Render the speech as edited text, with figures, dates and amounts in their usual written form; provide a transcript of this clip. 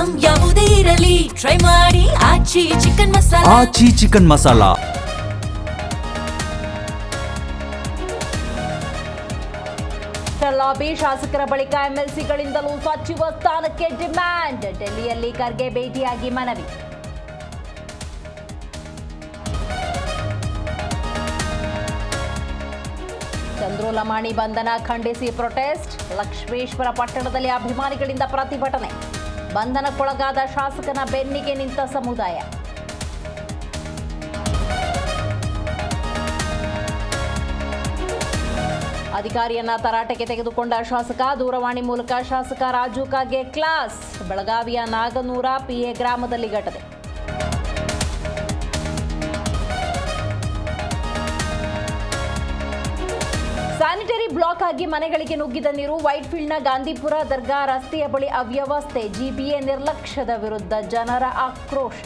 Item ಯಾವುದೇ ಇರಲಿ try ಮಾಡಿ ಆಚಿ ಚಿಕನ್ ಮಸಾಲಾ. ಆಚಿ ಚಿಕನ್ ಮಸಾಲಾ. ಲಾಬಿ ಶಾಸಕರ ಬಳಿಕ ಎಂಎಲ್ಸಿಗಳಿಂದಲೂ ಸಚಿವ ಸ್ಥಾನಕ್ಕೆ ಡಿಮ್ಯಾಂಡ್. ಡೆಲ್ಲಿಯಲ್ಲಿ ಖರ್ಗೆ ಭೇಟಿಯಾಗಿ ಮನವಿ. ಚಂದ್ರು ಲಮಾಣಿ ಬಂಧನ ಖಂಡಿಸಿ ಪ್ರೊಟೆಸ್ಟ್. ಲಕ್ಷ್ಮೇಶ್ವರ ಪಟ್ಟಣದಲ್ಲಿ ಅಭಿಮಾನಿಗಳಿಂದ ಪ್ರತಿಭಟನೆ. ಬಂಧನಕ್ಕೊಳಗಾದ ಶಾಸಕನ ಬೆನ್ನಿಗೆ ನಿಂತ ಸಮುದಾಯ. ಅಧಿಕಾರಿಯನ್ನ ತರಾಟೆಗೆ ತೆಗೆದುಕೊಂಡ ಶಾಸಕ. ದೂರವಾಣಿ ಮೂಲಕ ಶಾಸಕ ರಾಜು ಕಾಗೆ ಕ್ಲಾಸ್. ಬೆಳಗಾವಿಯ ನಾಗನೂರ ಪಿಎ ಗ್ರಾಮದಲ್ಲಿ ಘಟನೆ. ಸ್ಯಾನಿಟರಿ ಬ್ಲಾಕ್ ಆಗಿ ಮನೆಗಳಿಗೆ ನುಗ್ಗಿದ ನೀರು. ವೈಟ್ಫೀಲ್ಡ್ನ ಗಾಂಧಿಪುರ ದರ್ಗಾ ರಸ್ತೆಯ ಬಳಿ ಅವ್ಯವಸ್ಥೆ. ಜಿಬಿಎ ನಿರ್ಲಕ್ಷ್ಯದ ವಿರುದ್ಧ ಜನರ ಆಕ್ರೋಶ.